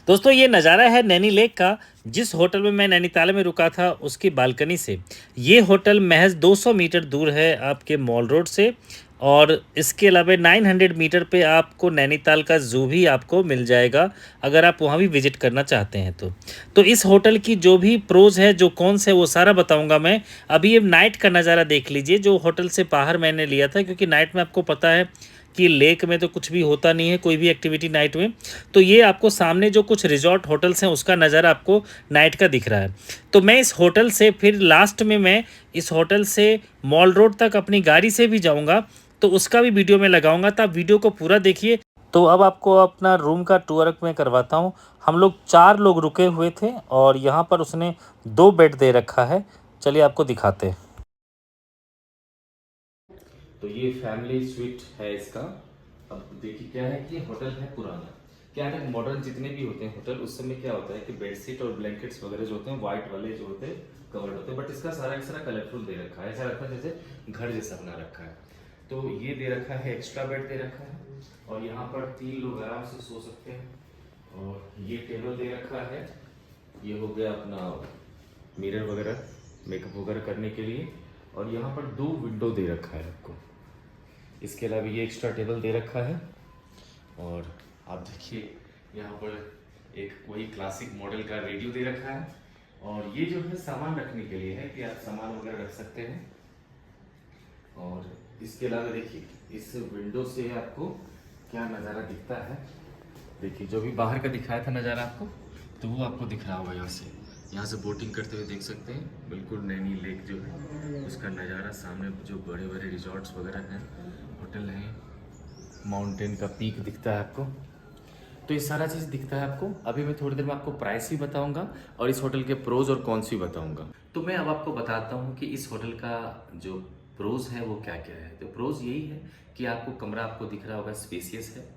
दोस्तों ये नज़ारा है नैनी लेक का। जिस होटल में मैं नैनीताल में रुका था उसकी बालकनी से ये होटल महज 200 मीटर दूर है आपके मॉल रोड से। और इसके अलावा 900 मीटर पे आपको नैनीताल का ज़ू भी आपको मिल जाएगा अगर आप वहाँ भी विजिट करना चाहते हैं तो इस होटल की जो भी प्रोज है जो कौन से वो सारा बताऊंगा मैं। अभी ये नाइट का नज़ारा देख लीजिए जो होटल से बाहर मैंने लिया था, क्योंकि नाइट में आपको पता है कि लेक में तो कुछ भी होता नहीं है, कोई भी एक्टिविटी नाइट में। तो ये आपको सामने जो कुछ रिजॉर्ट होटल्स हैं उसका नज़ारा आपको नाइट का दिख रहा है। तो मैं इस होटल से फिर लास्ट में मैं इस होटल से मॉल रोड तक अपनी गाड़ी से भी जाऊंगा, तो उसका भी वीडियो मैं लगाऊंगा, तो आप वीडियो को पूरा देखिए। तो अब आपको अपना रूम का टूर मैं करवाता हूँ। हम लोग 4 लोग रुके हुए थे और यहाँ पर उसने 2 बेड दे रखा है। चलिए आपको दिखाते हैं। तो ये फैमिली स्वीट है इसका। अब देखिए क्या है कि ये होटल है पुराना। क्या है मॉडर्न जितने भी होते हैं होटल उस समय क्या होता है कि बेडशीट और ब्लैंकेट्स वगैरह जो होते हैं व्हाइट वाले जो होते हैं कवर्ड होते हैं, बट इसका सारा का सारा कलरफुल दे रखा है, ऐसा लगता है जैसे घर जैसा बना रखा है। तो ये दे रखा है, एक्स्ट्रा बेड दे रखा है और यहाँ पर 3 लोग आराम से सो सकते हैं। और ये टेबल दे रखा है, ये हो गया अपना मिरर वगैरह मेकअप वगैरह करने के लिए। और यहाँ पर 2 विंडो दे रखा है आपको। इसके अलावा ये एक्स्ट्रा टेबल दे रखा है। और आप देखिए यहाँ पर एक वही क्लासिक मॉडल का रेडियो दे रखा है। और ये जो है सामान रखने के लिए है कि आप सामान वगैरह रख सकते हैं। और इसके अलावा देखिए इस विंडो से आपको क्या नज़ारा दिखता है। देखिए जो भी बाहर का दिखाया था नज़ारा आपको, तो वो आपको दिख रहा होगा। यहाँ से बोटिंग करते हुए देख सकते हैं बिल्कुल नैनी लेक जो है उसका नज़ारा। सामने जो बड़े बड़े रिजॉर्ट्स वगैरह हैं, होटल हैं, माउंटेन का पीक दिखता है आपको। तो ये सारा चीज़ दिखता है आपको। अभी मैं थोड़ी देर में आपको प्राइस भी बताऊंगा और इस होटल के प्रोज और कॉन्स भी बताऊंगा। तो मैं अब आपको बताता हूँ कि इस होटल का जो प्रोज है वो क्या क्या है। तो प्रोज यही है कि आपको कमरा आपको दिख रहा होगा स्पेसियस है।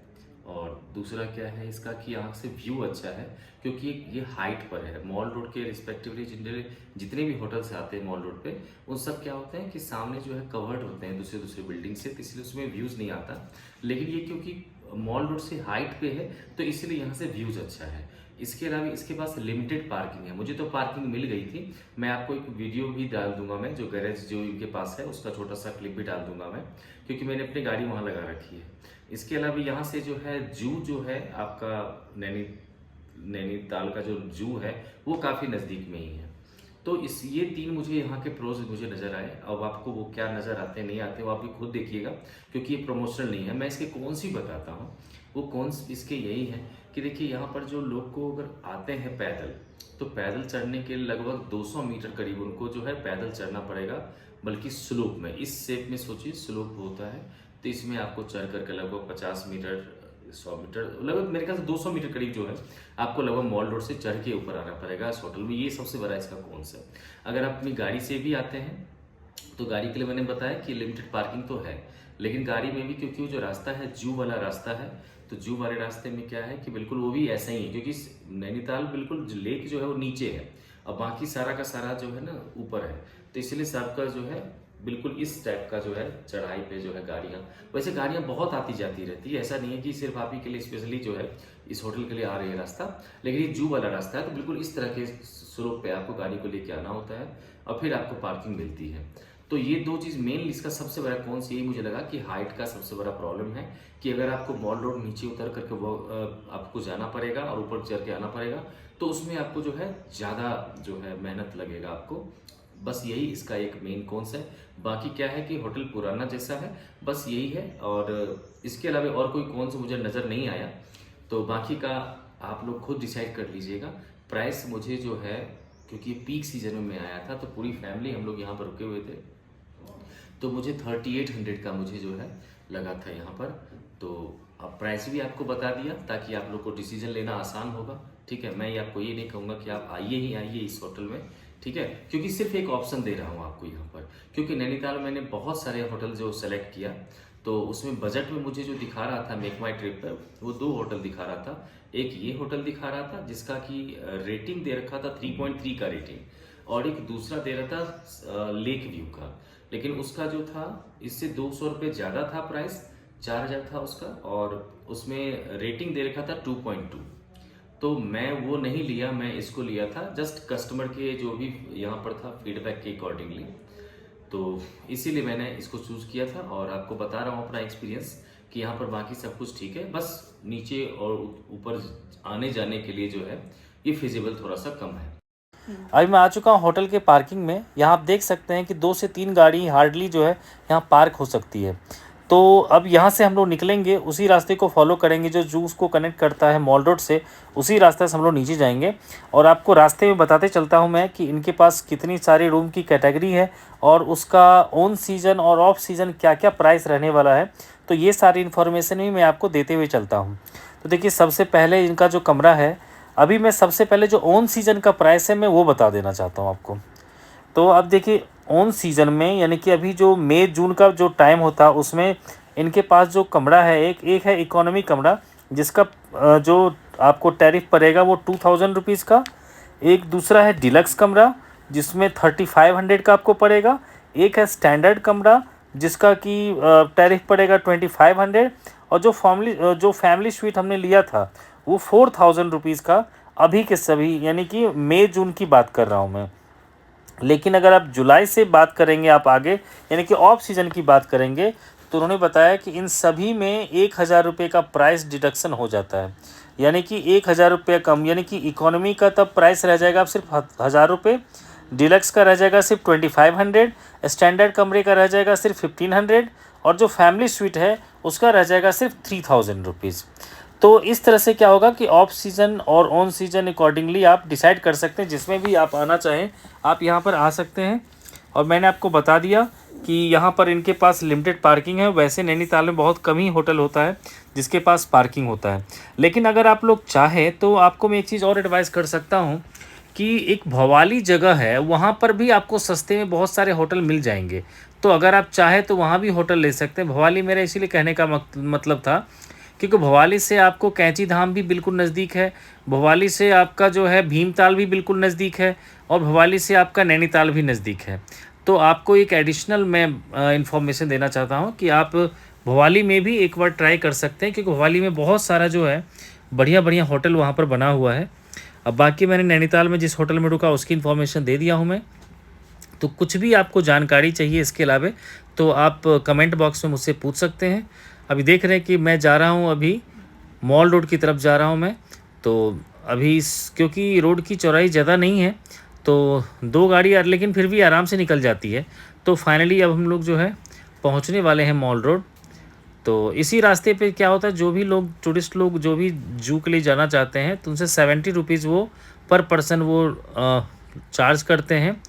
और दूसरा क्या है इसका कि आँख से व्यू अच्छा है, क्योंकि ये हाइट पर है। मॉल रोड के रिस्पेक्टिवली जितने जितने भी होटल्स आते हैं मॉल रोड पे उन सब क्या होते हैं कि सामने जो है कवर्ड होते हैं दूसरे दूसरे बिल्डिंग से, तो इसलिए उसमें व्यूज़ नहीं आता। लेकिन ये क्योंकि मॉल रोड से हाइट पे है तो इसलिए यहाँ से व्यूज अच्छा है। इसके अलावा इसके पास लिमिटेड पार्किंग है। मुझे तो पार्किंग मिल गई थी, मैं आपको एक वीडियो भी डाल दूंगा, मैं जो गैरेज जो इनके पास है उसका छोटा सा क्लिप भी डाल दूंगा मैं, क्योंकि मैंने अपनी गाड़ी वहाँ लगा रखी है। इसके अलावा यहाँ से जो है जू जो है आपका नैनीताल का जो जू है वो काफ़ी नज़दीक में ही है। तो इस ये 3 मुझे यहाँ के प्रोज मुझे नज़र आए। अब आपको वो क्या नज़र आते हैं नहीं आते वो आप भी खुद देखिएगा, क्योंकि ये प्रमोशनल नहीं है। मैं इसके कौन सी बताता हूँ। वो कौन इसके यही है कि देखिए यहाँ पर जो लोग को अगर आते हैं पैदल, तो पैदल चढ़ने के लगभग 200 मीटर करीब उनको जो है पैदल चढ़ना पड़ेगा, बल्कि स्लोप में। इस शेप में सोचिए स्लोप होता है, तो इसमें आपको चढ़ करके लगभग 50 मीटर 100 मीटर लगभग मेरे ख्याल से 200 मीटर करीब जो है आपको लगभग मॉल रोड से चढ़ के ऊपर आना पड़ेगा इस होटल में। ये सबसे बड़ा इसका कॉन्सेप्ट। अगर आप अपनी गाड़ी से भी आते हैं तो गाड़ी के लिए मैंने बताया कि लिमिटेड पार्किंग तो है, लेकिन गाड़ी में भी क्योंकि वो जो रास्ता है जू वाला रास्ता है, तो जू वाले रास्ते में क्या है कि बिल्कुल वो भी ऐसा ही है, क्योंकि नैनीताल बिल्कुल लेक जो है वो नीचे है और बाकी सारा का सारा जो है ना ऊपर है। तो इसलिए सबका जो है बिल्कुल इस टाइप का जो है चढ़ाई पे जो है गाड़ियाँ, वैसे गाड़ियाँ बहुत आती जाती रहती है, ऐसा नहीं है कि सिर्फ आप ही के लिए स्पेशली जो है इस होटल के लिए आ रही है रास्ता। लेकिन ये जू वाला रास्ता है तो बिल्कुल इस तरह के स्लोप पे आपको गाड़ी को लेके आना होता है और फिर आपको पार्किंग मिलती है। तो ये 2 चीज़ मेन इसका सबसे बड़ा कौन सी यही मुझे लगा कि हाइट का सबसे बड़ा प्रॉब्लम है, कि अगर आपको मॉल रोड नीचे उतर करके वो आपको जाना पड़ेगा और ऊपर चढ़ के आना पड़ेगा, तो उसमें आपको जो है ज़्यादा जो है मेहनत लगेगा आपको। बस यही इसका एक मेन कॉन्स है। बाकी क्या है कि होटल पुराना जैसा है, बस यही है। और इसके अलावा और कोई कॉन्स मुझे नज़र नहीं आया। तो बाकी का आप लोग खुद डिसाइड कर लीजिएगा। प्राइस मुझे जो है, क्योंकि पीक सीजन में मैं आया था तो पूरी फैमिली हम लोग यहाँ पर रुके हुए थे, तो मुझे 3800 का मुझे जो है लगा था यहाँ पर। तो अब प्राइस भी आपको बता दिया ताकि आप लोग को डिसीजन लेना आसान होगा। ठीक है, मैं ये आपको ये नहीं कहूँगा कि आप आइए ही आइए इस होटल में, ठीक है, क्योंकि सिर्फ एक ऑप्शन दे रहा हूँ आपको यहाँ पर। क्योंकि नैनीताल में मैंने बहुत सारे होटल जो सेलेक्ट किया, तो उसमें बजट में मुझे जो दिखा रहा था मेक माई ट्रिप पर, वो 2 होटल दिखा रहा था। एक ये होटल दिखा रहा था जिसका कि रेटिंग दे रखा था 3.3 का रेटिंग, और एक दूसरा दे रहा था लेक व्यू का। लेकिन उसका जो था इससे 200 रुपये ज़्यादा था प्राइस, 4000 था उसका, और उसमें रेटिंग दे रखा था 2.2। तो मैं वो नहीं लिया, मैं इसको लिया था जस्ट कस्टमर के जो भी यहाँ पर था फीडबैक के अकॉर्डिंगली। तो इसीलिए मैंने इसको चूज़ किया था और आपको बता रहा हूँ अपना एक्सपीरियंस कि यहाँ पर बाकी सब कुछ ठीक है, बस नीचे और ऊपर आने जाने के लिए जो है ये फिजिबल थोड़ा सा कम है। अभी मैं आ चुका हूँ होटल के पार्किंग में। यहाँ आप देख सकते हैं कि 2 से 3 गाड़ी हार्डली जो है यहाँ पार्क हो सकती है। तो अब यहाँ से हम लोग निकलेंगे, उसी रास्ते को फॉलो करेंगे जो जूस को कनेक्ट करता है मॉल रोड से, उसी रास्ते से हम लोग नीचे जाएंगे। और आपको रास्ते में बताते चलता हूँ मैं कि इनके पास कितनी सारी रूम की कैटेगरी है और उसका ऑन सीज़न और ऑफ सीज़न क्या क्या प्राइस रहने वाला है। तो ये सारी इन्फॉर्मेशन भी मैं आपको देते हुए चलता हूँ। तो देखिए, सबसे पहले इनका जो कमरा है, अभी मैं सबसे पहले जो ऑन सीज़न का प्राइस है मैं वो बता देना चाहता हूँ आपको। तो अब देखिए, ऑन सीज़न में यानी कि अभी जो मई जून का जो टाइम होता है उसमें इनके पास जो कमरा है, एक है इकोनॉमी कमरा जिसका जो आपको टैरिफ पड़ेगा वो 2000 रुपीज़ का। एक दूसरा है डिलक्स कमरा जिसमें 3500 का आपको पड़ेगा। एक है स्टैंडर्ड कमरा जिसका कि टैरिफ पड़ेगा 2500। और जो फैमिली स्वीट हमने लिया था वो 4000 रुपीज़ का। अभी के सभी, यानी कि मई जून की बात कर रहा हूँ मैं। लेकिन अगर आप जुलाई से बात करेंगे, आप आगे यानी कि ऑफ सीज़न की बात करेंगे, तो उन्होंने बताया कि इन सभी में 1000 रुपये का प्राइस डिडक्शन हो जाता है। यानी कि 1000 रुपये कम, यानी कि इकोनॉमी का तब प्राइस रह जाएगा आप सिर्फ 1000 रुपये, डिलक्स का रह जाएगा सिर्फ 2500, स्टैंडर्ड कमरे का रह जाएगा सिर्फ 1500 और जो फैमिली स्वीट है उसका रह जाएगा सिर्फ 3000 रुपीज़। तो इस तरह से क्या होगा कि ऑफ सीज़न और ऑन सीज़न अकॉर्डिंगली आप डिसाइड कर सकते हैं। जिसमें भी आप आना चाहें आप यहाँ पर आ सकते हैं। और मैंने आपको बता दिया कि यहाँ पर इनके पास लिमिटेड पार्किंग है। वैसे नैनीताल में बहुत कम ही होटल होता है जिसके पास पार्किंग होता है। लेकिन अगर आप लोग चाहें तो आपको मैं एक चीज़ और एडवाइस कर सकता हूँ कि एक भवाली जगह है, वहाँ पर भी आपको सस्ते में बहुत सारे होटल मिल जाएंगे। तो अगर आप चाहें तो वहाँ भी होटल ले सकते हैं। भवाली मेरा इसीलिए कहने का मतलब था क्योंकि भवाली से आपको कैंची धाम भी बिल्कुल नज़दीक है, भवाली से आपका जो है भीमताल भी बिल्कुल नज़दीक है और भवाली से आपका नैनीताल भी नज़दीक है। तो आपको एक एडिशनल मैं इन्फॉर्मेशन देना चाहता हूँ कि आप भवाली में भी एक बार ट्राई कर सकते हैं, क्योंकि भवाली में बहुत सारा जो है बढ़िया बढ़िया होटल वहाँ पर बना हुआ है। अब बाकी मैंने नैनीताल में जिस होटल में रुका उसकी इन्फॉर्मेशन दे दिया हूँ मैं। तो कुछ भी आपको जानकारी चाहिए इसके अलावा तो आप कमेंट बॉक्स में मुझसे पूछ सकते हैं। अभी देख रहे हैं कि मैं जा रहा हूँ, अभी मॉल रोड की तरफ जा रहा हूँ मैं। तो अभी क्योंकि रोड की चौड़ाई ज़्यादा नहीं है तो 2 गाड़ी लेकिन फिर भी आराम से निकल जाती है। तो फाइनली अब हम लोग जो है पहुँचने वाले हैं मॉल रोड। तो इसी रास्ते पे क्या होता है, जो भी लोग टूरिस्ट लोग जो भी जू के लिए जाना चाहते हैं तो उनसे 70 रुपीज़ वो पर पर्सन वो चार्ज करते हैं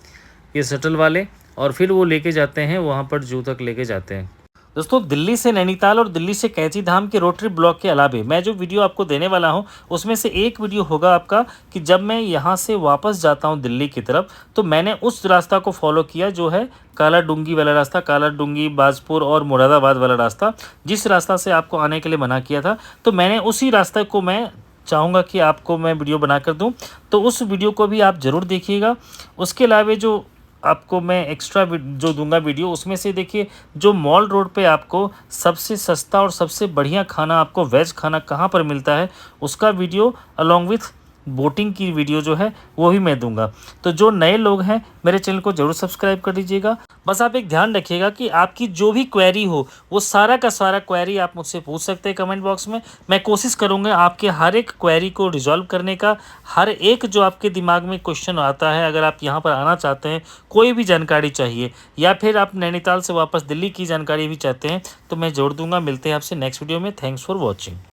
ये शटल वाले, और फिर वो लेके जाते हैं वहाँ पर जू तक लेके जाते हैं। दोस्तों, दिल्ली से नैनीताल और दिल्ली से कैंची धाम के रोड ट्रिप ब्लॉग के अलावा मैं जो वीडियो आपको देने वाला हूं उसमें से एक वीडियो होगा आपका कि जब मैं यहां से वापस जाता हूं दिल्ली की तरफ तो मैंने उस रास्ता को फॉलो किया जो है काला डूंगी वाला रास्ता, काला डूंगी, बाजपुर और मुरादाबाद वाला रास्ता, जिस रास्ता से आपको आने के लिए मना किया था। तो मैंने उसी रास्ते को मैं चाहूँगा कि आपको मैं वीडियो बना कर दूँ, तो उस वीडियो को भी आप ज़रूर देखिएगा। उसके अलावा जो आपको मैं एक्स्ट्रा जो दूंगा वीडियो, उसमें से देखिए जो मॉल रोड पे आपको सबसे सस्ता और सबसे बढ़िया खाना, आपको वेज खाना कहाँ पर मिलता है उसका वीडियो अलॉन्ग विथ बोटिंग की वीडियो जो है वो भी मैं दूंगा। तो जो नए लोग हैं मेरे चैनल को ज़रूर सब्सक्राइब कर दीजिएगा। बस आप एक ध्यान रखिएगा कि आपकी जो भी क्वेरी हो वो सारा का सारा क्वेरी आप मुझसे पूछ सकते हैं कमेंट बॉक्स में। मैं कोशिश करूँगा आपके हर एक क्वेरी को रिजॉल्व करने का। हर एक जो आपके दिमाग में क्वेश्चन आता है, अगर आप यहाँ पर आना चाहते हैं, कोई भी जानकारी चाहिए या फिर आप नैनीताल से वापस दिल्ली की जानकारी भी चाहते हैं तो मैं जोड़ दूँगा। मिलते हैं आपसे नेक्स्ट वीडियो में। Thanks for watching.